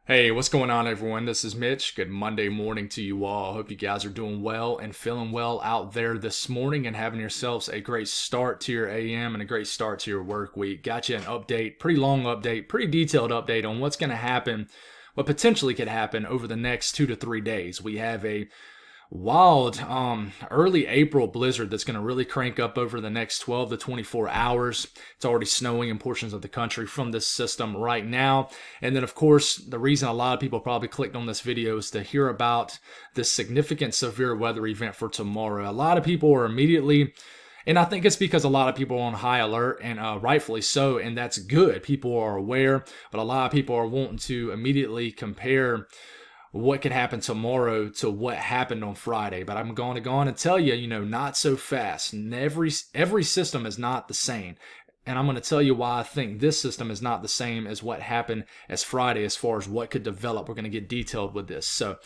Hey, what's going on, everyone? This is Mitch. Good Monday morning to you all. Hope you guys are doing well and feeling well out there this morning and having yourselves a great start to your AM and a great start to your work week. Got you an update, pretty long update, pretty detailed update on what's going to happen, what potentially could happen over the next 2 to 3 days. We have a wild early April blizzard that's going to really crank up over the next 12 to 24 hours. It's already snowing in portions of the country from this system right now. And then, of course, the reason a lot of people probably clicked on this video is to hear about this significant severe weather event for tomorrow. A lot of people are immediately, and I think it's because a lot of people are on high alert, and rightfully so, and that's good. People are aware, but a lot of people are wanting to immediately compare what could happen tomorrow to what happened on Friday. But I'm going to go on and tell you, not so fast. And every system is not the same. And I'm going to tell you why I think this system is not the same as what happened as Friday as far as what could develop. We're going to get detailed with this. So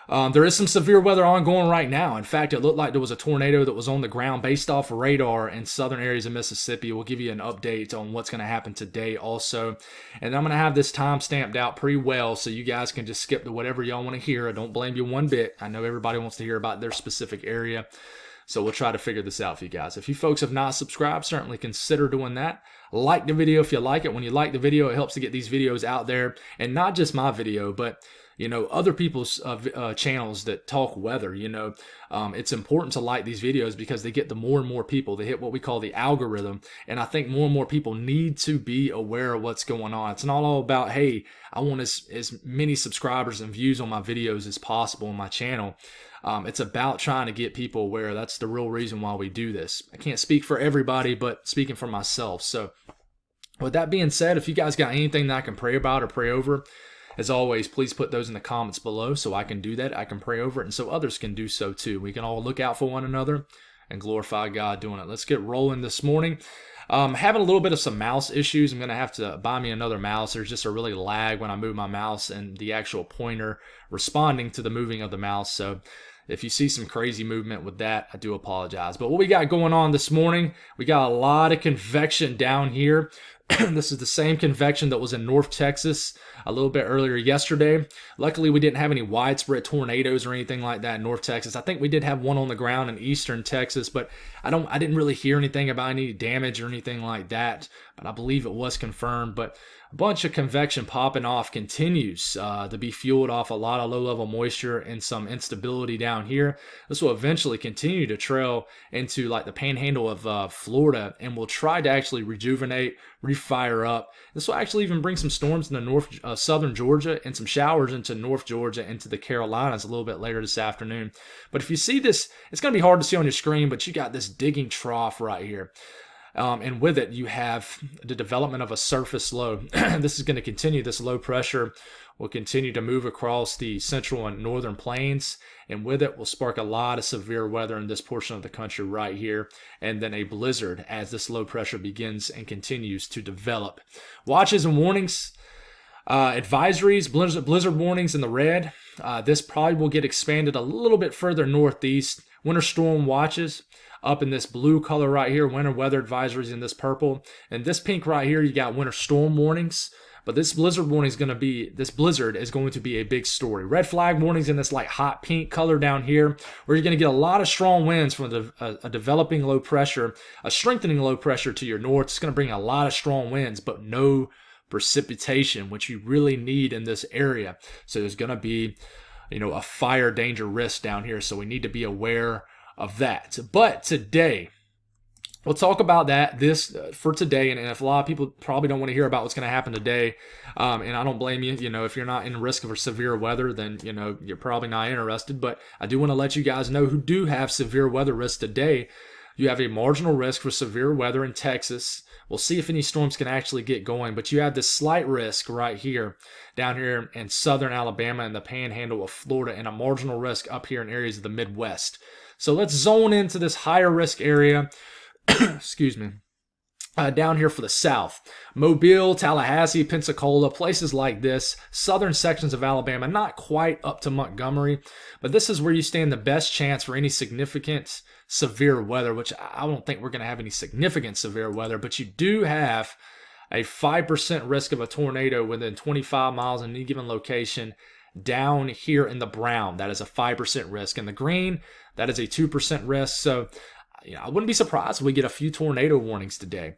there is some severe weather ongoing right now. In fact, it looked like there was a tornado that was on the ground based off radar in southern areas of Mississippi. We'll give you an update on what's going to happen today also. And I'm going to have this time stamped out pretty well so you guys can just skip to whatever y'all want to hear. I don't blame you one bit. I know everybody wants to hear about their specific area. So we'll try to figure this out for you guys. If you folks have not subscribed, certainly consider doing that. Like the video if you like it. When you like the video, it helps to get these videos out there. And not just my video, but other people's channels that talk weather. It's important to like these videos because they get the more and more people. They hit what we call the algorithm. And I think more and more people need to be aware of what's going on. It's not all about, hey, I want as many subscribers and views on my videos as possible on my channel. It's about trying to get people aware. That's the real reason why we do this. I can't speak for everybody, but speaking for myself. So with that being said, if you guys got anything that I can pray about or pray over, as always, please put those in the comments below so I can do that. I can pray over it, and so others can do so too. We can all look out for one another and glorify God doing it. Let's get rolling this morning. Having a little bit of some mouse issues. I'm going to have to buy me another mouse. There's just a really lag when I move my mouse and the actual pointer responding to the moving of the mouse. So if you see some crazy movement with that, I do apologize. But what we got going on this morning, we got a lot of convection down here. This is the same convection that was in North Texas a little bit earlier yesterday. Luckily, we didn't have any widespread tornadoes or anything like that in North Texas. I think we did have one on the ground in eastern Texas, but I didn't really hear anything about any damage or anything like that. But I believe it was confirmed. But a bunch of convection popping off continues to be fueled off a lot of low-level moisture and some instability down here. This will eventually continue to trail into like the panhandle of Florida, and will try to actually rejuvenate, refire up. This will actually even bring some storms into southern Georgia and some showers into North Georgia, into the Carolinas a little bit later this afternoon. But if you see this, it's going to be hard to see on your screen, but you got this digging trough right here. And with it, you have the development of a surface low. This is going to continue. This low pressure will continue to move across the central and northern plains. And with it, will spark a lot of severe weather in this portion of the country right here. And then a blizzard as this low pressure begins and continues to develop. Watches and warnings. Advisories, blizzard warnings in the red. This probably will get expanded a little bit further northeast. Winter storm watches up in this blue color right here. Winter weather advisories in this purple. And this pink right here, you got winter storm warnings. But this blizzard warning is going to be, this blizzard is going to be a big story. Red flag warnings in this like hot pink color down here, where you're going to get a lot of strong winds from a developing low pressure, a strengthening low pressure to your north. It's going to bring a lot of strong winds, but no precipitation, which you really need in this area. So there's going to be, a fire danger risk down here. So we need to be aware of that. But today, we'll talk about that for today. And if a lot of people probably don't want to hear about what's going to happen today, and I don't blame you, if you're not in risk of severe weather, then, you're probably not interested. But I do want to let you guys know who do have severe weather risk today. You have a marginal risk for severe weather in Texas. We'll see if any storms can actually get going, but you have this slight risk right here, down here in southern Alabama and the panhandle of Florida, and a marginal risk up here in areas of the Midwest. So let's zone into this higher risk area. Excuse me. Down here for the south, Mobile, Tallahassee, Pensacola, places like this, southern sections of Alabama, not quite up to Montgomery, but this is where you stand the best chance for any significant severe weather, which I don't think we're going to have any significant severe weather, but you do have a 5% risk of a tornado within 25 miles in any given location. Down here in the brown, that is a 5% risk. In the green, that is a 2% risk. So, I wouldn't be surprised if we get a few tornado warnings today.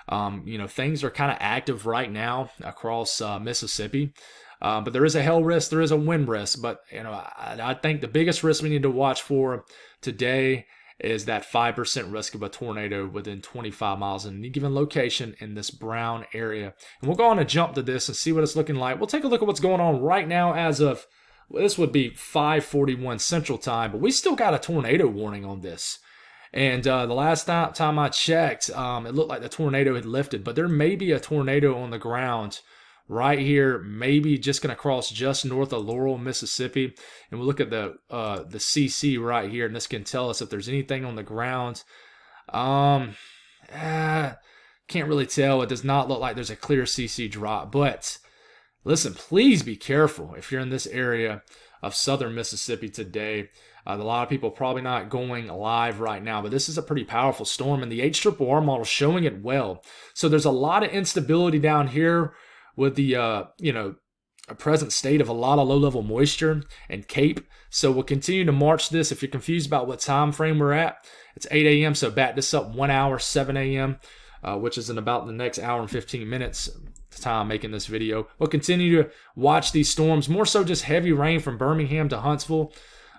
Things are kind of active right now across Mississippi. But there is a hail risk, there is a wind risk. But, I think the biggest risk we need to watch for today is that 5% risk of a tornado within 25 miles in any given location in this brown area. And we'll go on and jump to this and see what it's looking like. We'll take a look at what's going on right now as of, this would be 5:41 Central Time, but we still got a tornado warning on this. And the last time I checked, it looked like the tornado had lifted, but there may be a tornado on the ground right here, maybe just going to cross just north of Laurel, Mississippi. And we'll look at the CC right here, and this can tell us if there's anything on the ground. Can't really tell. It does not look like there's a clear CC drop. But listen, please be careful if you're in this area of southern Mississippi today. A lot of people probably not going live right now, but this is a pretty powerful storm, and the HRRR model is showing it well. So there's a lot of instability down here with the, a present state of a lot of low-level moisture and CAPE. So we'll continue to march this. If you're confused about what time frame we're at, it's 8 a.m., so back this up 1 hour, 7 a.m., which is in about the next hour and 15 minutes, the time I'm making this video. We'll continue to watch these storms, more so just heavy rain from Birmingham to Huntsville.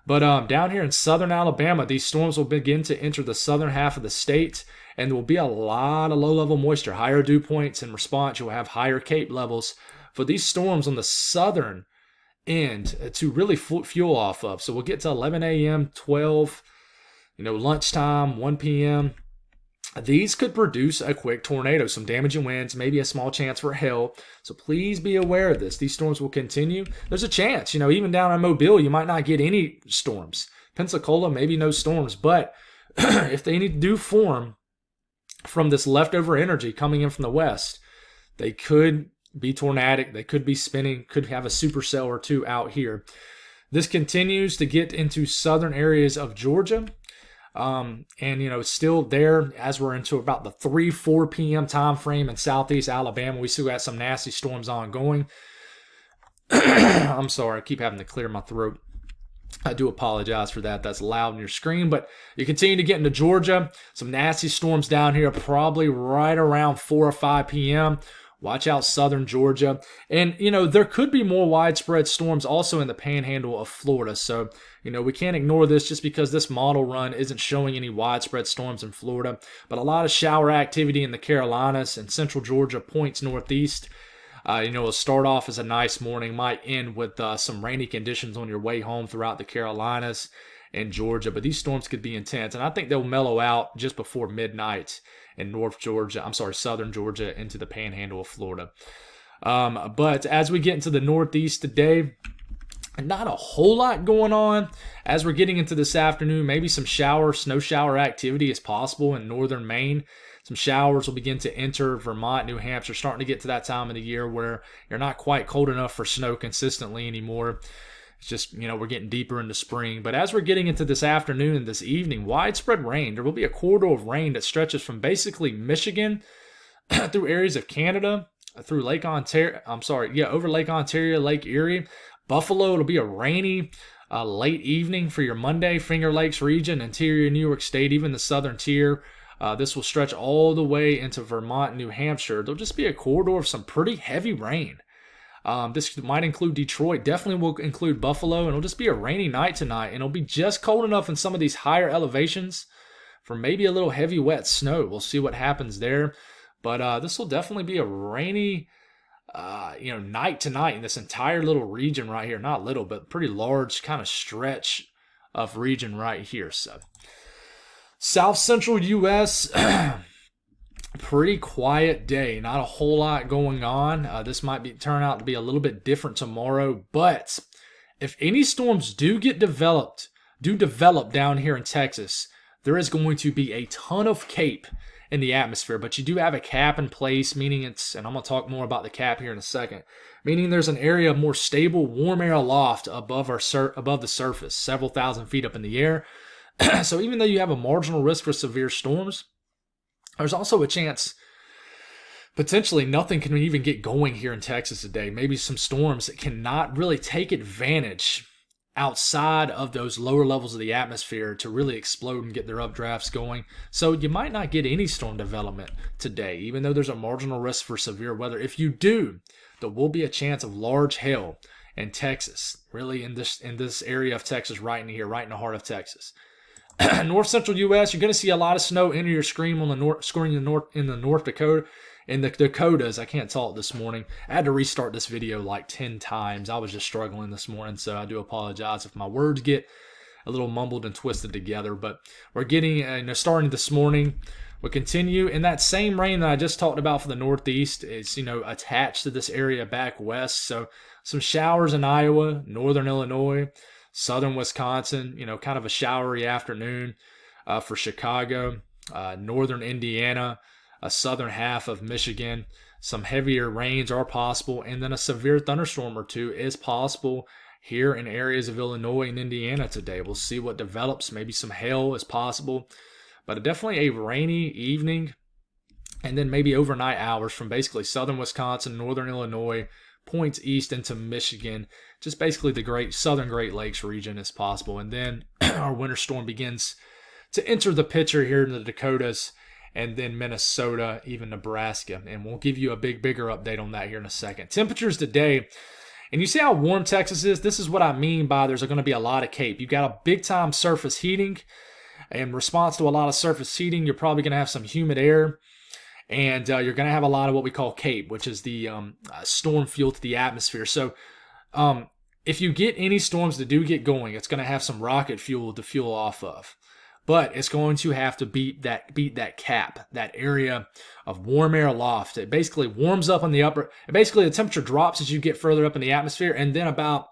But down here in southern Alabama, these storms will begin to enter the southern half of the state, and there will be a lot of low-level moisture, higher dew points. In response, you'll have higher CAPE levels for these storms on the southern end to really fuel off of. So we'll get to 11 a.m., 12, lunchtime, 1 p.m. These could produce a quick tornado, some damaging winds, maybe a small chance for hail. So please be aware of this. These storms will continue. There's a chance, even down in Mobile, you might not get any storms. Pensacola, maybe no storms. But if they do form from this leftover energy coming in from the west, they could be tornadic. They could be spinning, could have a supercell or two out here. This continues to get into southern areas of Georgia. It's still there as we're into about the 3-4 p.m. time frame in southeast Alabama. We still got some nasty storms ongoing. I'm sorry, I keep having to clear my throat. I do apologize for that. That's loud on your screen, but you continue to get into Georgia. Some nasty storms down here, probably right around 4 or 5 p.m. Watch out southern Georgia. And, there could be more widespread storms also in the panhandle of Florida. So, we can't ignore this just because this model run isn't showing any widespread storms in Florida. But a lot of shower activity in the Carolinas and central Georgia points northeast. It'll start off as a nice morning, might end with some rainy conditions on your way home throughout the Carolinas and Georgia. But these storms could be intense. And I think they'll mellow out just before midnight in southern Georgia into the panhandle of Florida. But as we get into the northeast today, not a whole lot going on. As we're getting into this afternoon, maybe some snow shower activity is possible in northern Maine. Some showers will begin to enter Vermont, New Hampshire, starting to get to that time of the year where you're not quite cold enough for snow consistently anymore. It's just, we're getting deeper into spring. But as we're getting into this afternoon and this evening, widespread rain. There will be a corridor of rain that stretches from basically Michigan through areas of Canada, through Lake Ontario. Over Lake Ontario, Lake Erie. Buffalo, it'll be a rainy late evening for your Monday. Finger Lakes region, interior New York State, even the southern tier. This will stretch all the way into Vermont, New Hampshire. There'll just be a corridor of some pretty heavy rain. This might include Detroit, definitely will include Buffalo, and it'll just be a rainy night tonight, and it'll be just cold enough in some of these higher elevations for maybe a little heavy wet snow. We'll see what happens there, but this will definitely be a rainy night tonight in this entire little region right here. Not little, but pretty large kind of stretch of region right here. So South Central U.S., pretty quiet day. Not a whole lot going on. This might turn out to be a little bit different tomorrow. But if any storms do develop down here in Texas, there is going to be a ton of CAPE in the atmosphere. But you do have a cap in place, meaning and I'm going to talk more about the cap here in a second, meaning there's an area of more stable, warm air aloft above the surface, several thousand feet up in the air. So even though you have a marginal risk for severe storms, there's also a chance potentially nothing can even get going here in Texas today. Maybe some storms that cannot really take advantage outside of those lower levels of the atmosphere to really explode and get their updrafts going. So you might not get any storm development today, even though there's a marginal risk for severe weather. If you do, there will be a chance of large hail in Texas, really in this area of Texas, right in here, right in the heart of Texas. North central U.S., you're going to see a lot of snow enter your screen on the North Dakota. In the Dakotas, I can't talk this morning. I had to restart this video like 10 times. I was just struggling this morning, so I do apologize if my words get a little mumbled and twisted together. But we're getting, starting this morning. We'll continue in that same rain that I just talked about for the Northeast. It's, attached to this area back west. So some showers in Iowa, northern Illinois, southern Wisconsin, kind of a showery afternoon for Chicago, northern Indiana, a southern half of Michigan. Some heavier rains are possible, and then a severe thunderstorm or two is possible here in areas of Illinois and Indiana today. We'll see what develops. Maybe some hail is possible, but definitely a rainy evening, and then maybe overnight hours from basically southern Wisconsin, northern Illinois, points east into Michigan. Just basically the southern Great Lakes region is possible. And then our winter storm begins to enter the picture here in the Dakotas, and then Minnesota, even Nebraska. And we'll give you a bigger update on that here in a second. Temperatures today, and you see how warm Texas is? This is what I mean by there's going to be a lot of CAPE. You've got a big-time surface heating. In response to a lot of surface heating, you're probably going to have some humid air. And you're going to have a lot of what we call CAPE, which is the storm fuel to the atmosphere. So if you get any storms that do get going, it's going to have some rocket fuel to fuel off of. But it's going to have to beat that cap, that area of warm air aloft. It basically warms up on the upper. Basically, the temperature drops as you get further up in the atmosphere, and then about,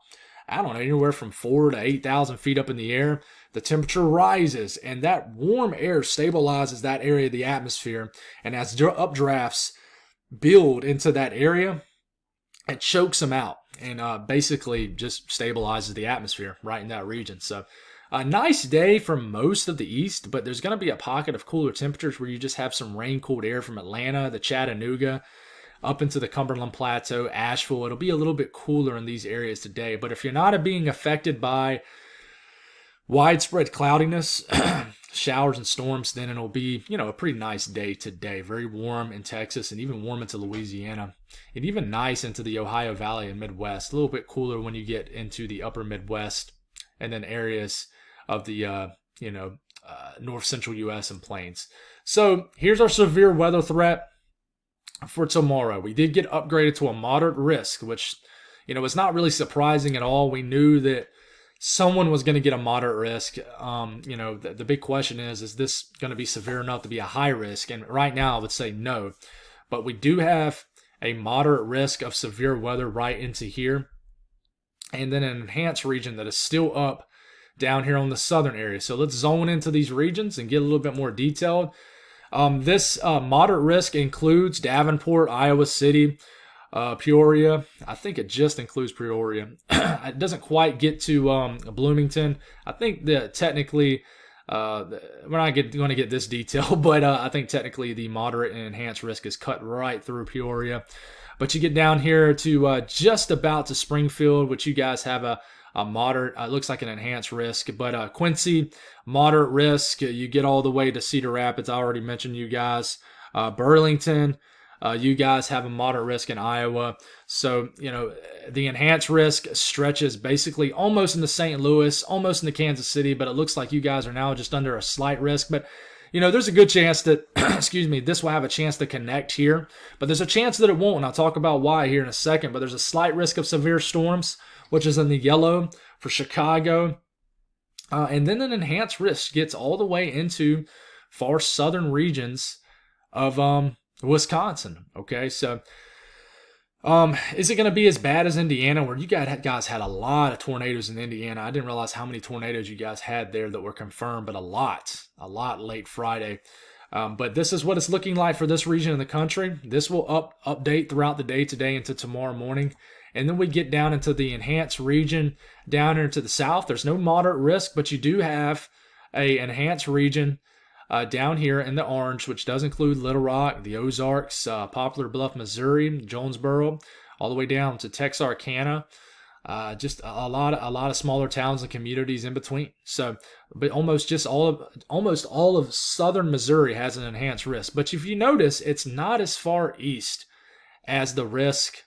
anywhere from 4,000 to 8,000 feet up in the air, the temperature rises, and that warm air stabilizes that area of the atmosphere. And as updrafts build into that area, it chokes them out and basically just stabilizes the atmosphere right in that region. So a nice day for most of the east, but there's going to be a pocket of cooler temperatures where you just have some rain-cooled air from Atlanta, the Chattanooga, up into the Cumberland Plateau, Asheville. It'll be a little bit cooler in these areas today. But if you're not being affected by widespread cloudiness, showers and storms, then it'll be, a pretty nice day today. Very warm in Texas and even warm into Louisiana, and even nice into the Ohio Valley and Midwest. A little bit cooler when you get into the upper Midwest and then areas of the, north central U.S. and plains. So here's our severe weather threat for tomorrow. We did get upgraded to a moderate risk, which, is not really surprising at all. We knew that someone was going to get a moderate risk. The big question is this going to be severe enough to be a high risk? And right now I would say no. But we do have a moderate risk of severe weather right into here. And then an enhanced region that is still up down here on the southern area. So let's zone into these regions and get a little bit more detailed. This moderate risk includes Davenport, Iowa City, Peoria. I think it just includes Peoria. It doesn't quite get to Bloomington. I think that technically, we're not going to get this detail, but I think technically the moderate and enhanced risk is cut right through Peoria. But you get down here to just about to Springfield, which you guys have a moderate, it looks like an enhanced risk. But Quincy, moderate risk. You get all the way to Cedar Rapids. I already mentioned you guys. Burlington, you guys have a moderate risk in Iowa. So, the enhanced risk stretches basically almost into St. Louis, almost into Kansas City, but it looks like you guys are now just under a slight risk. But there's a good chance that, this will have a chance to connect here. But there's a chance that it won't, and I'll talk about why here in a second. But there's a slight risk of severe storms, which is in the yellow for Chicago. And then an enhanced risk gets all the way into far southern regions of Wisconsin. Okay, so is it going to be as bad as Indiana, where you guys had a lot of tornadoes in Indiana? I didn't realize how many tornadoes you guys had there that were confirmed, but a lot late Friday. But this is what it's looking like for this region of the country. This will update throughout the day today into tomorrow morning. And then we get down into the enhanced region down into the south. There's no moderate risk, but you do have a enhanced region down here in the orange, which does include Little Rock, the Ozarks, Poplar Bluff, Missouri, Jonesboro, all the way down to Texarkana. Just a lot of smaller towns and communities in between. So, but almost all of southern Missouri has an enhanced risk. But if you notice, it's not as far east as the risk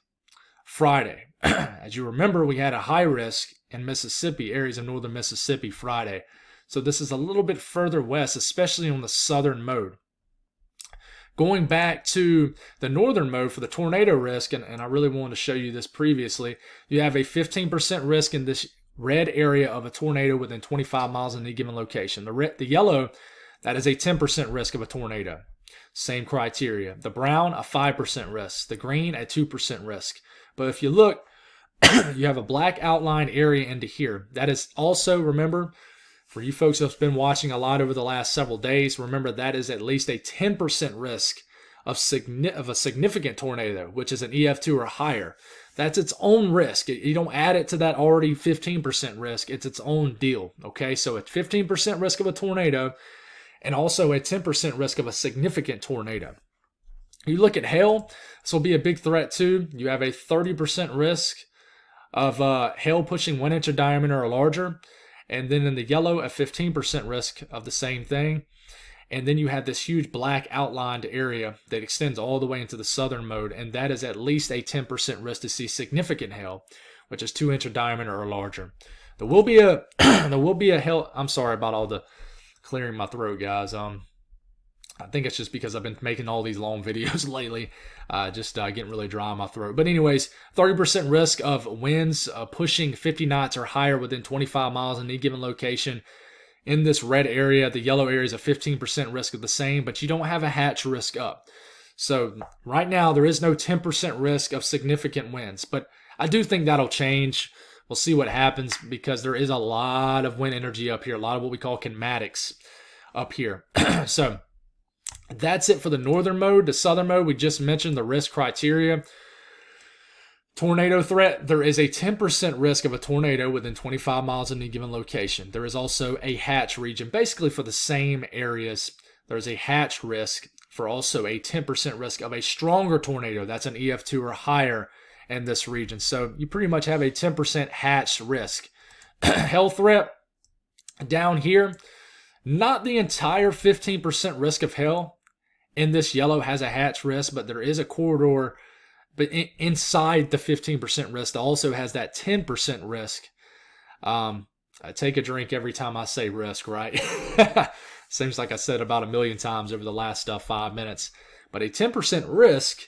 Friday. As you remember, we had a high risk in Mississippi, areas of northern Mississippi Friday. So this is a little bit further west, especially on the southern mode. Going back to the northern mode for the tornado risk, and I really wanted to show you this previously, you have a 15% risk in this red area of a tornado within 25 miles in any given location. The yellow, that is a 10% risk of a tornado. Same criteria. The brown, a 5% risk. The green, a 2% risk. But if you look, you have a black outline area into here. That is also, remember, for you folks who have been watching a lot over the last several days, remember that is at least a 10% risk of a significant tornado, which is an EF2 or higher. That's its own risk. You don't add it to that already 15% risk. It's its own deal, okay? So a 15% risk of a tornado and also a 10% risk of a significant tornado. You look at hail, this will be a big threat too. You have a 30% risk of hail pushing 1 inch of diameter or larger. And then in the yellow, a 15% risk of the same thing. And then you have this huge black outlined area that extends all the way into the southern mode. And that is at least a 10% risk to see significant hail, which is 2 inch of diameter or larger. There will be a hail. I'm sorry about all the clearing my throat, guys. I think it's just because I've been making all these long videos lately, just getting really dry in my throat. But anyways, 30% risk of winds pushing 50 knots or higher within 25 miles in any given location. In this red area, the yellow area is a 15% risk of the same, but you don't have a hatch risk up. So right now, there is no 10% risk of significant winds, but I do think that'll change. We'll see what happens because there is a lot of wind energy up here, a lot of what we call kinematics up here. So that's it for the northern mode. The southern mode, we just mentioned the risk criteria. Tornado threat, there is a 10% risk of a tornado within 25 miles in any given location. There is also a hatch region, basically for the same areas. There's a hatch risk for also a 10% risk of a stronger tornado. That's an EF2 or higher in this region. So you pretty much have a 10% hatch risk. Hail threat, down here, not the entire 15% risk of hail in this yellow has a hatch risk, but there is a corridor but inside the 15% risk that also has that 10% risk. I take a drink every time I say risk, right? Seems like I said about 1 million times over the last 5 minutes. But a 10% risk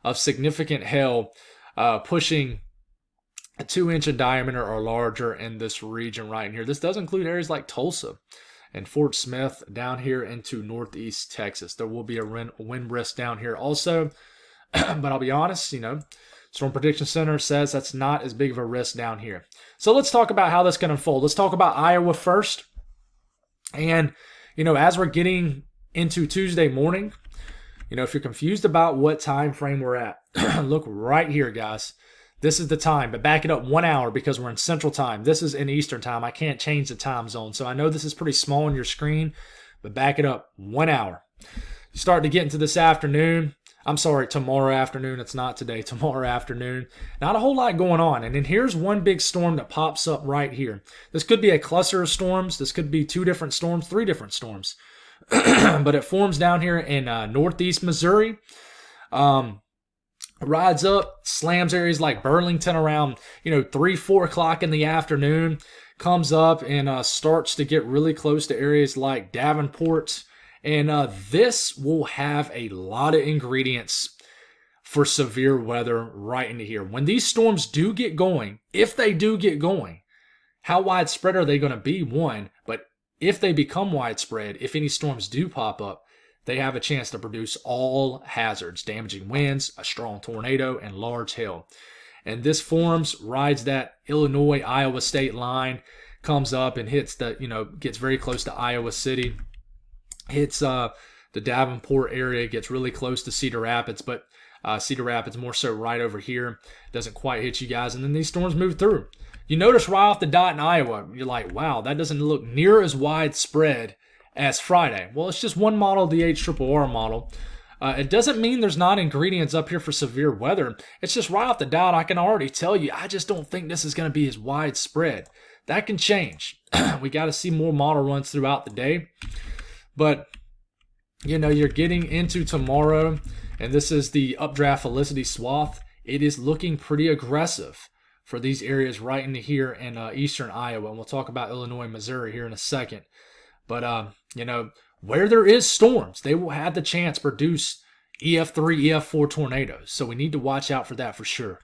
of significant hail pushing a 2 inch in diameter or larger in this region right in here. This does include areas like Tulsa and Fort Smith down here into northeast Texas. There will be a wind risk down here also. But I'll be honest, Storm Prediction Center says that's not as big of a risk down here. So let's talk about how that's going to unfold. Let's talk about Iowa first. And, as we're getting into Tuesday morning, if you're confused about what time frame we're at, look right here, guys. This is the time, but back it up 1 hour because we're in Central Time. This is in Eastern Time. I can't change the time zone. So I know this is pretty small on your screen, but back it up 1 hour. You start to get into this afternoon. I'm sorry, tomorrow afternoon. It's not today, tomorrow afternoon. Not a whole lot going on. And then here's one big storm that pops up right here. This could be a cluster of storms. This could be 2 different storms, 3 different storms. But it forms down here in northeast Missouri. Rides up, slams areas like Burlington around, 3, 4 o'clock in the afternoon. Comes up and starts to get really close to areas like Davenport. And this will have a lot of ingredients for severe weather right into here. When these storms do get going, if they do get going, how widespread are they going to be? One, but if they become widespread, if any storms do pop up, they have a chance to produce all hazards, damaging winds, a strong tornado, and large hail. And this forms, rides that Illinois-Iowa state line, comes up and hits gets very close to Iowa City. Hits the Davenport area, gets really close to Cedar Rapids, but Cedar Rapids more so right over here. Doesn't quite hit you guys, and then these storms move through. You notice right off the dot in Iowa, you're like, wow, that doesn't look near as widespread as Friday. Well, it's just one model, the HRRR model. It doesn't mean there's not ingredients up here for severe weather. It's just right off the dot, I can already tell you, I just don't think this is going to be as widespread. That can change. We got to see more model runs throughout the day. But, you're getting into tomorrow, and this is the updraft Felicity swath. It is looking pretty aggressive for these areas right in here in eastern Iowa. And we'll talk about Illinois and Missouri here in a second. But, where there is storms, they will have the chance to produce EF3, EF4 tornadoes. So we need to watch out for that for sure.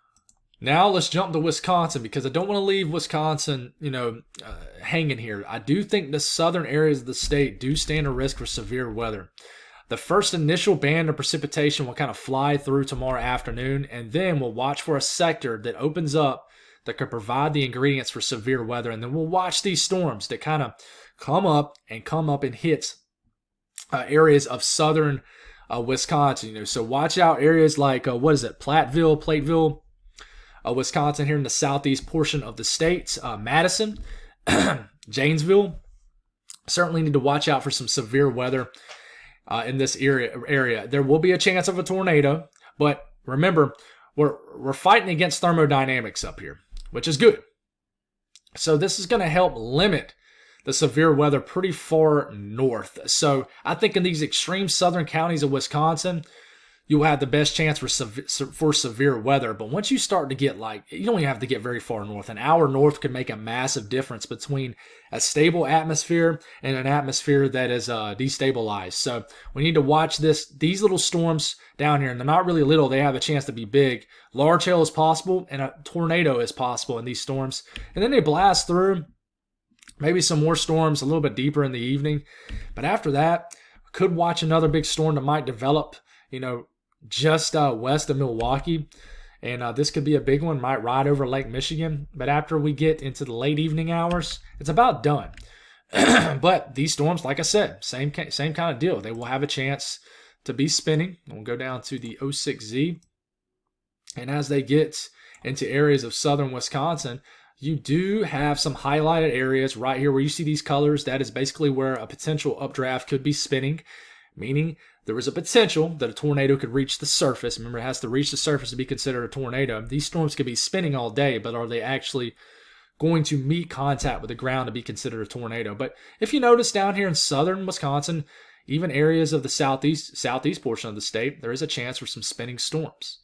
Now let's jump to Wisconsin, because I don't want to leave Wisconsin, hanging here. I do think the southern areas of the state do stand a risk for severe weather. The first initial band of precipitation will kind of fly through tomorrow afternoon, and then we'll watch for a sector that opens up that could provide the ingredients for severe weather. And then we'll watch these storms that kind of come up and hit areas of southern Wisconsin. So watch out areas like, Plateville, Wisconsin here in the southeast portion of the state. Madison, Janesville. Certainly need to watch out for some severe weather in this area. There will be a chance of a tornado, but remember, we're fighting against thermodynamics up here, which is good. So this is going to help limit the severe weather pretty far north. So I think in these extreme southern counties of Wisconsin, you will have the best chance for severe weather. But once you start to get you don't even have to get very far north. An hour north could make a massive difference between a stable atmosphere and an atmosphere that is destabilized. So we need to watch these little storms down here. And they're not really little. They have a chance to be big. Large hail is possible, and a tornado is possible in these storms. And then they blast through. Maybe some more storms a little bit deeper in the evening. But after that, could watch another big storm that might develop, just west of Milwaukee. And this could be a big one, might ride over Lake Michigan. But after we get into the late evening hours, it's about done. But these storms, like I said, same kind of deal. They will have a chance to be spinning. We'll go down to the 06Z. And as they get into areas of southern Wisconsin, you do have some highlighted areas right here where you see these colors. That is basically where a potential updraft could be spinning, meaning there is a potential that a tornado could reach the surface. Remember, it has to reach the surface to be considered a tornado. These storms could be spinning all day, but are they actually going to meet contact with the ground to be considered a tornado? But if you notice down here in southern Wisconsin, even areas of the southeast portion of the state, there is a chance for some spinning storms.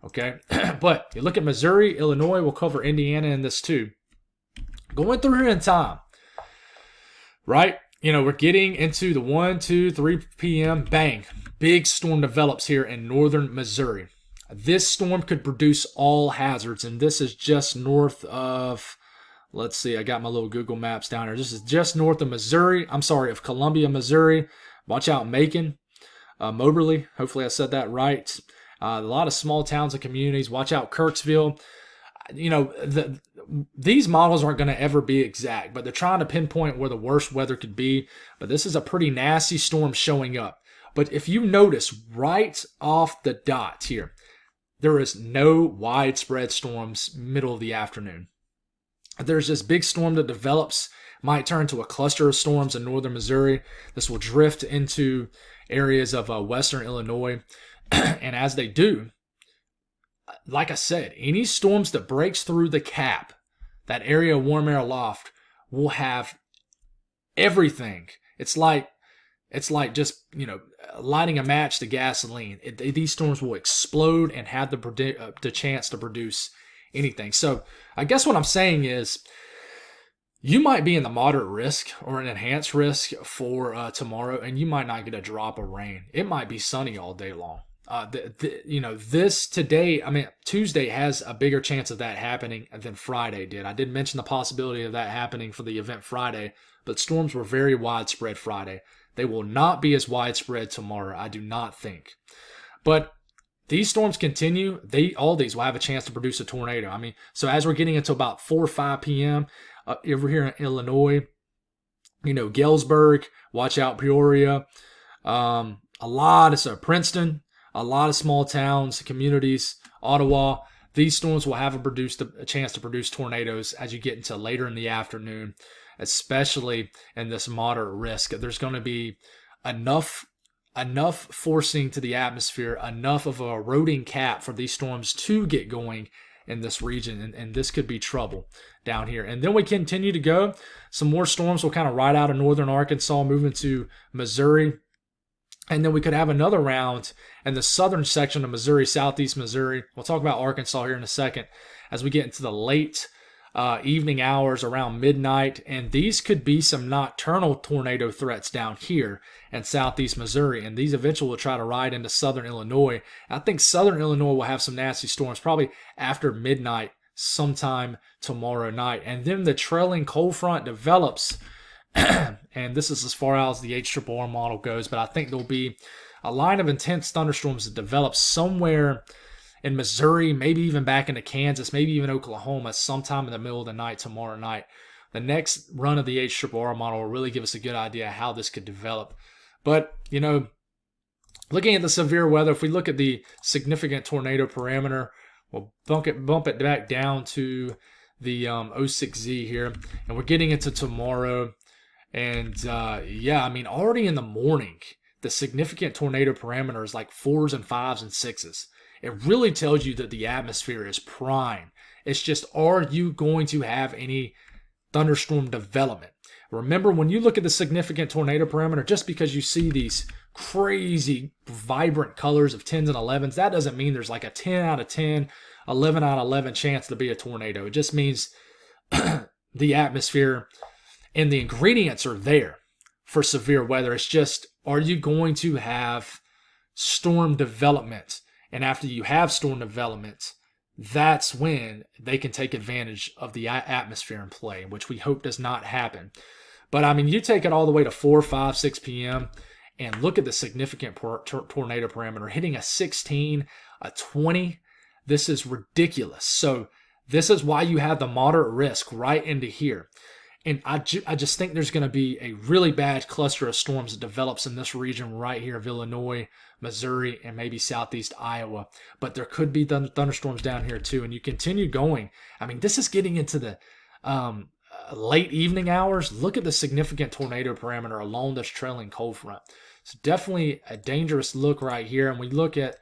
Okay, but you look at Missouri, Illinois, we'll cover Indiana in this too. Going through here in time, right? We're getting into the 1, 2, 3 p.m. Bang, big storm develops here in northern Missouri. This storm could produce all hazards, and this is just north of, let's see, I got my little Google Maps down here. This is just north of of Columbia, Missouri. Watch out, Macon, Moberly. Hopefully I said that right. A lot of small towns and communities. Watch out, Kirksville. These models aren't going to ever be exact, but they're trying to pinpoint where the worst weather could be. But this is a pretty nasty storm showing up. But if you notice right off the dot here, there is no widespread storms middle of the afternoon. There's this big storm that develops, might turn to a cluster of storms in northern Missouri. This will drift into areas of western Illinois. And as they do, like I said, any storms that breaks through the cap, that area of warm air aloft, will have everything. It's like just, lighting a match to gasoline. These storms will explode and have the chance to produce anything. So I guess what I'm saying is, you might be in the moderate risk or an enhanced risk for tomorrow, and you might not get a drop of rain. It might be sunny all day long. Tuesday has a bigger chance of that happening than Friday did. I did mention the possibility of that happening for the event Friday, but storms were very widespread Friday. They will not be as widespread tomorrow, I do not think. But these storms continue. All these will have a chance to produce a tornado. So as we're getting into about 4 or 5 p.m. Over here in Illinois, Galesburg, watch out, Peoria, Princeton, a lot of small towns, communities, Ottawa. These storms will have a chance to produce tornadoes as you get into later in the afternoon. especially in this moderate risk. There's going to be enough forcing to the atmosphere, enough of a eroding cap for these storms to get going in this region, and this could be trouble down here. And then we continue to go. Some more storms will kind of ride out of northern Arkansas, moving to Missouri. And then we could have another round in the southern section of Missouri, southeast Missouri. We'll talk about Arkansas here in a second as we get into the late evening hours around midnight. And these could be some nocturnal tornado threats down here in southeast Missouri. And these eventually will try to ride into southern Illinois. I think southern Illinois will have some nasty storms probably after midnight sometime tomorrow night. And then the trailing cold front develops. And this is as far out as the HRRR model goes, but I think there'll be a line of intense thunderstorms that develop somewhere in Missouri, maybe even back into Kansas, maybe even Oklahoma, sometime in the middle of the night tomorrow night. The next run of the HRRR model will really give us a good idea how this could develop. But, you know, looking at the severe weather, if we look at the significant tornado parameter, we'll bump it back down to the 06Z here, and we're getting into tomorrow. And yeah, I mean, already in the morning, the significant tornado parameter is like 4s and 5s and 6s. It really tells you that the atmosphere is prime. It's just, are you going to have any thunderstorm development? Remember, when you look at the significant tornado parameter, just because you see these crazy, vibrant colors of 10s and 11s, that doesn't mean there's like a 10 out of 10, 11 out of 11 chance to be a tornado. It just means the atmosphere and the ingredients are there for severe weather. It's just, are you going to have storm development? And after you have storm development, that's when they can take advantage of the atmosphere in play, which we hope does not happen. But I mean, you take it all the way to 4, 5, 6 p.m. and look at the significant tornado parameter hitting a 16, a 20. This is ridiculous. So this is why you have the moderate risk right into here. And I just think there's going to be a really bad cluster of storms that develops in this region right here of Illinois, Missouri, and maybe southeast Iowa. But there could be thunderstorms down here too. And you continue going. I mean, this is getting into the late evening hours. Look at the significant tornado parameter along this trailing cold front. It's definitely a dangerous look right here. And we look at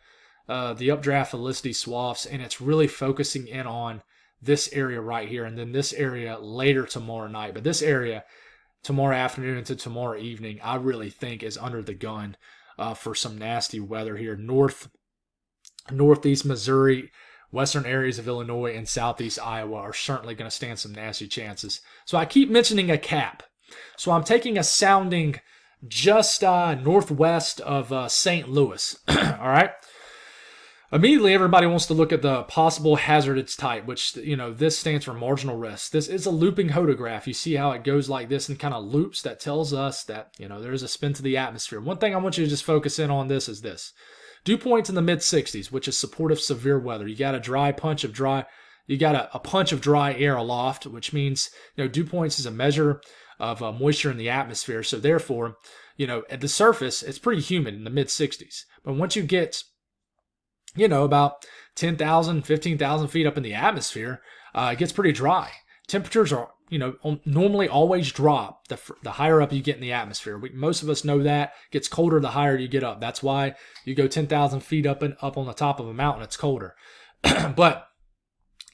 the updraft Felicity swaths, and it's really focusing in on this area right here, and then this area later tomorrow night. But this area tomorrow afternoon into tomorrow evening, I really think is under the gun for some nasty weather here. Northeast Missouri, western areas of Illinois, and southeast Iowa are certainly going to stand some nasty chances. So I keep mentioning a cap. So I'm taking a sounding just northwest of St. Louis. All right. Immediately, everybody wants to look at the possible hazardous type, which, you know, this stands for marginal risk. This is a looping hodograph. You see how it goes like this and kind of loops. That tells us that, you know, there's a spin to the atmosphere. One thing I want you to just focus in on this is this. Dew points in the mid-60s, which is supportive severe weather. You got a punch of dry air aloft, which means, you know, dew points is a measure of moisture in the atmosphere. So therefore, you know, at the surface, it's pretty humid in the mid-60s. But once you get, you know, about 10,000, 15,000 feet up in the atmosphere, it gets pretty dry. Temperatures are, you know, normally always drop the higher up you get in the atmosphere. Most of us know that. It gets colder the higher you get up. That's why you go 10,000 feet up on the top of a mountain, it's colder. But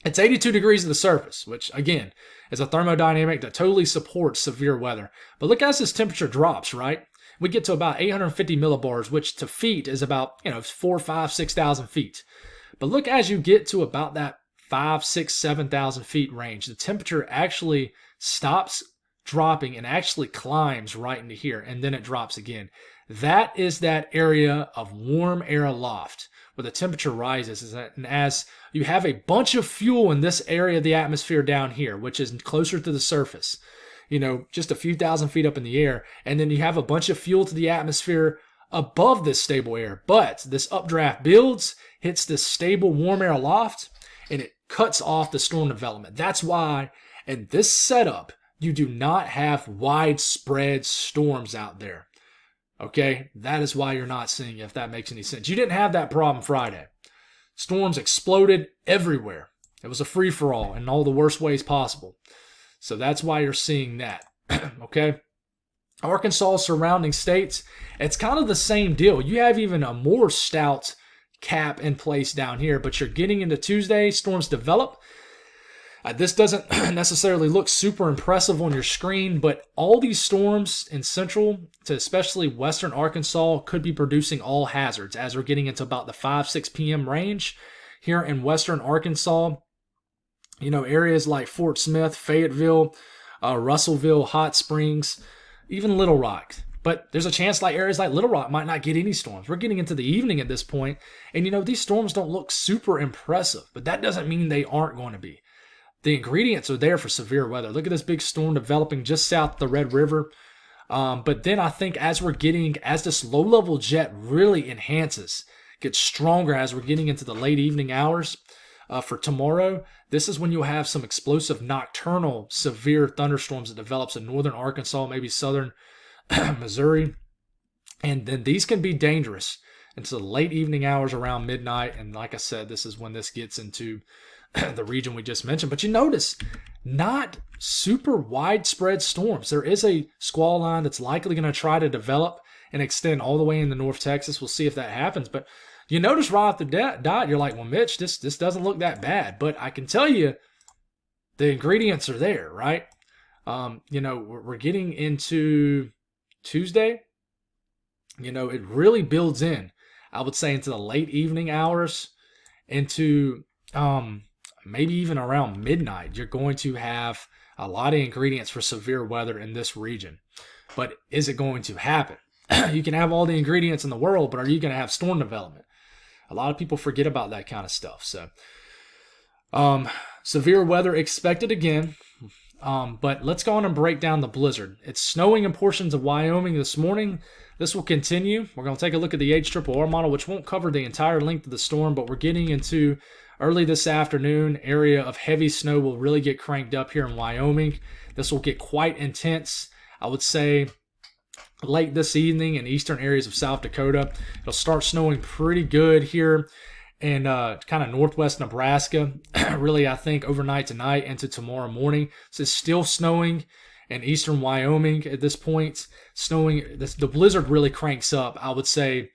it's 82 degrees at the surface, which, again, is a thermodynamic that totally supports severe weather. But look as this temperature drops, right? We get to about 850 millibars, which to feet is about, you know, 4, 5, 6,000 feet. But look as you get to about that 5, 6, 7,000 feet range, the temperature actually stops dropping and actually climbs right into here, and then it drops again. That is that area of warm air aloft where the temperature rises. And as you have a bunch of fuel in this area of the atmosphere down here, which is closer to the surface, you know, just a few thousand feet up in the air, and then you have a bunch of fuel to the atmosphere above this stable air. But this updraft builds, hits this stable warm air aloft, and it cuts off the storm development. That's why in this setup, you do not have widespread storms out there. Okay? That is why you're not seeing it, if that makes any sense. You didn't have that problem Friday. Storms exploded everywhere. It was a free-for-all in all the worst ways possible. So that's why you're seeing that. Okay. Arkansas, surrounding states, it's kind of the same deal. You have even a more stout cap in place down here, but you're getting into Tuesday, storms develop. This doesn't necessarily look super impressive on your screen, but all these storms in central to especially western Arkansas could be producing all hazards as we're getting into about the 5-6 p.m. range here in western Arkansas. You know, areas like Fort Smith, Fayetteville, Russellville, Hot Springs, even Little Rock. But there's a chance like areas like Little Rock might not get any storms. We're getting into the evening at this point, and you know, these storms don't look super impressive, but that doesn't mean they aren't going to be. The ingredients are there for severe weather. Look at this big storm developing just south of the Red River. But then I think as this low-level jet really enhances, gets stronger as we're getting into the late evening hours for tomorrow, this is when you'll have some explosive nocturnal severe thunderstorms that develops in northern Arkansas, maybe southern Missouri. And then these can be dangerous into the late evening hours around midnight. And like I said, this is when this gets into the region we just mentioned. But you notice, not super widespread storms. There is a squall line that's likely going to try to develop and extend all the way into North Texas. We'll see if that happens. But you notice right off the dot, you're like, well, Mitch, this doesn't look that bad. But I can tell you, the ingredients are there, right? You know, we're getting into Tuesday. You know, it really builds in, I would say, into the late evening hours, into maybe even around midnight. You're going to have a lot of ingredients for severe weather in this region. But is it going to happen? You can have all the ingredients in the world, but are you going to have storm development? A lot of people forget about that kind of stuff. So, severe weather expected again. But let's go on and break down the blizzard. It's snowing in portions of Wyoming this morning. This will continue. We're going to take a look at the HRRR model, which won't cover the entire length of the storm, but we're getting into early this afternoon. Area of heavy snow will really get cranked up here in Wyoming. This will get quite intense, I would say, late this evening in eastern areas of South Dakota. It'll start snowing pretty good here in kind of northwest Nebraska. Really, I think overnight tonight into tomorrow morning. So it's still snowing in eastern Wyoming at this point. The blizzard really cranks up, I would say,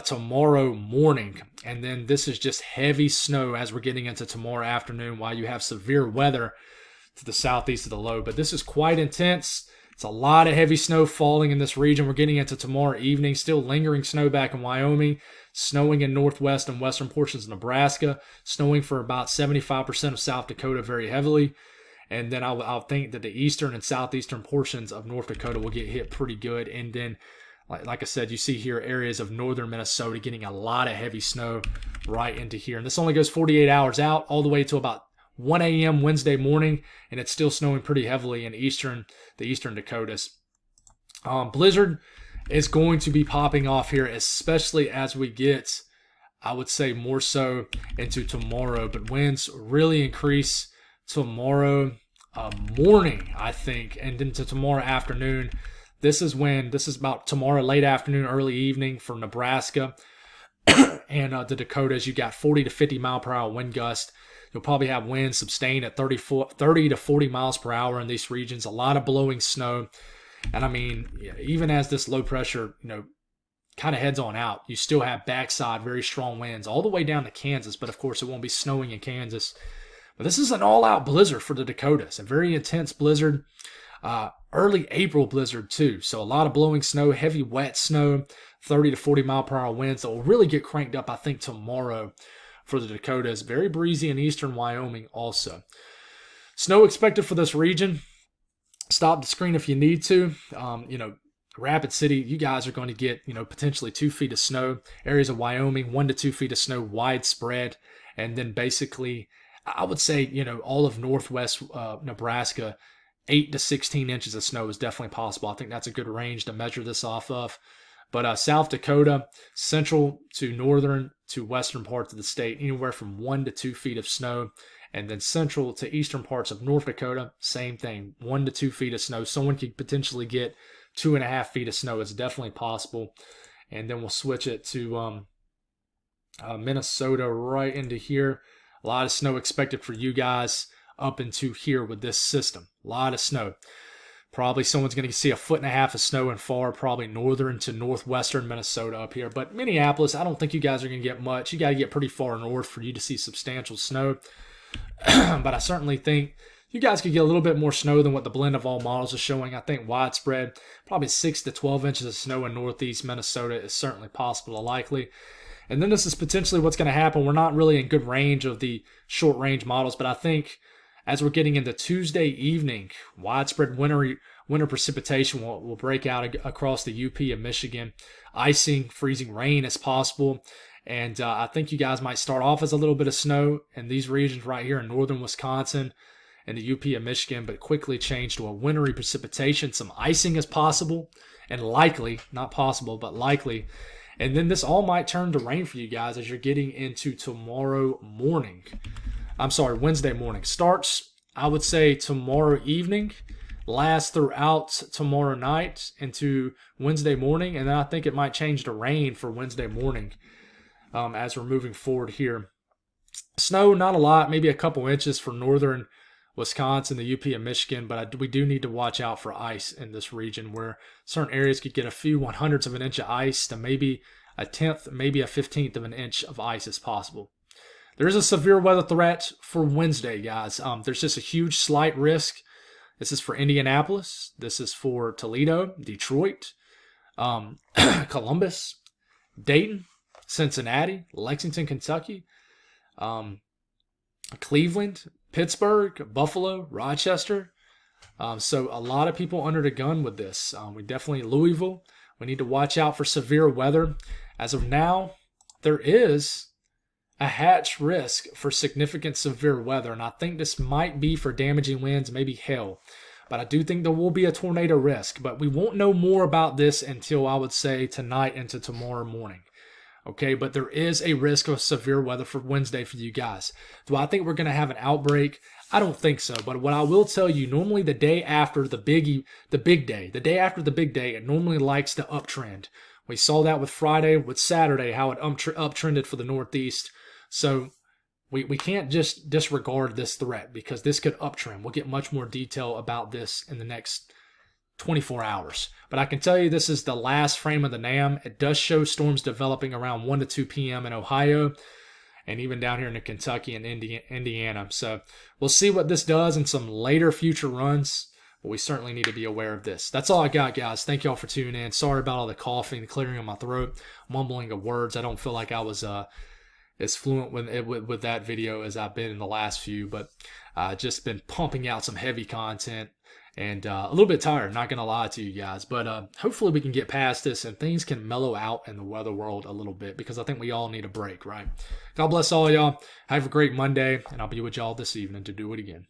tomorrow morning. And then this is just heavy snow as we're getting into tomorrow afternoon while you have severe weather to the southeast of the low. But this is quite intense. It's a lot of heavy snow falling in this region. We're getting into tomorrow evening. Still lingering snow back in Wyoming. Snowing in northwest and western portions of Nebraska. Snowing for about 75% of South Dakota very heavily. And then I'll think that the eastern and southeastern portions of North Dakota will get hit pretty good. And then, like I said, you see here areas of northern Minnesota getting a lot of heavy snow right into here. And this only goes 48 hours out, all the way to about 1 a.m. Wednesday morning, and it's still snowing pretty heavily in the eastern Dakotas. Blizzard is going to be popping off here, especially as we get, I would say, more so into tomorrow. But winds really increase tomorrow morning, I think, and into tomorrow afternoon. This is about tomorrow late afternoon, early evening for Nebraska and the Dakotas. You got 40 to 50 mile per hour wind gust. You'll probably have winds sustained at 30 to 40 miles per hour in these regions. A lot of blowing snow. And I mean, even as this low pressure, kind of heads on out, you still have backside very strong winds all the way down to Kansas. But of course, it won't be snowing in Kansas. But this is an all-out blizzard for the Dakotas. A very intense blizzard. Early April blizzard too. So a lot of blowing snow, heavy wet snow, 30 to 40 mile per hour winds that will really get cranked up, I think, tomorrow for the Dakotas. Very breezy in eastern Wyoming also. Snow expected for this region. Stop the screen if you need to. Rapid City, you guys are going to get, potentially 2 feet of snow. Areas of Wyoming, 1 to 2 feet of snow widespread. And then basically, I would say, all of northwest Nebraska, 8 to 16 inches of snow is definitely possible. I think that's a good range to measure this off of. But South Dakota, central to northern to western parts of the state, anywhere from 1 to 2 feet of snow. And then central to eastern parts of North Dakota, same thing, 1 to 2 feet of snow. Someone could potentially get 2.5 feet of snow. It's definitely possible. And then we'll switch it to Minnesota right into here. A lot of snow expected for you guys up into here with this system. A lot of snow. Probably someone's going to see 1.5 feet of snow in far, probably northern to northwestern Minnesota up here. But Minneapolis, I don't think you guys are going to get much. You got to get pretty far north for you to see substantial snow. But I certainly think you guys could get a little bit more snow than what the blend of all models is showing. I think widespread, probably 6 to 12 inches of snow in northeast Minnesota is certainly possible or likely. And then this is potentially what's going to happen. We're not really in good range of the short range models, but I think as we're getting into Tuesday evening, widespread winter precipitation will break out across the UP of Michigan. Icing, freezing rain is possible. And I think you guys might start off as a little bit of snow in these regions right here in northern Wisconsin and the UP of Michigan, but quickly change to a wintry precipitation. Some icing is possible and likely, not possible, but likely. And then this all might turn to rain for you guys as you're getting into Wednesday morning. Starts, I would say, tomorrow evening, lasts throughout tomorrow night into Wednesday morning, and then I think it might change to rain for Wednesday morning as we're moving forward here. Snow, not a lot, maybe a couple inches for northern Wisconsin, the UP and Michigan, but we do need to watch out for ice in this region where certain areas could get a few 1/100ths of an inch of ice to maybe a 1/10, maybe a 1/15 of an inch of ice is possible. There is a severe weather threat for Wednesday, guys. There's just a huge slight risk. This is for Indianapolis. This is for Toledo, Detroit, Columbus, Dayton, Cincinnati, Lexington, Kentucky, Cleveland, Pittsburgh, Buffalo, Rochester. So a lot of people under the gun with this. Louisville. We need to watch out for severe weather. As of now, there is a hatch risk for significant severe weather, and I think this might be for damaging winds, maybe hail. But I do think there will be a tornado risk, but we won't know more about this until I would say tonight into tomorrow morning. Okay, but there is a risk of severe weather for Wednesday for you guys. Do I think we're going to have an outbreak? I don't think so. But what I will tell you, normally the day after the big day, it normally likes to uptrend. We saw that with Friday, with Saturday, how it uptrended for the Northeast. So we can't just disregard this threat because this could uptrend. We'll get much more detail about this in the next 24 hours. But I can tell you this is the last frame of the NAM. It does show storms developing around 1 to 2 p.m. in Ohio and even down here in Kentucky and Indiana. So we'll see what this does in some later future runs, but we certainly need to be aware of this. That's all I got, guys. Thank y'all for tuning in. Sorry about all the coughing, the clearing of my throat, mumbling of words. I don't feel like I was as fluent with that video as I've been in the last few, but just been pumping out some heavy content. And a little bit tired, not going to lie to you guys. But hopefully we can get past this and things can mellow out in the weather world a little bit because I think we all need a break, right? God bless all y'all. Have a great Monday, and I'll be with y'all this evening to do it again.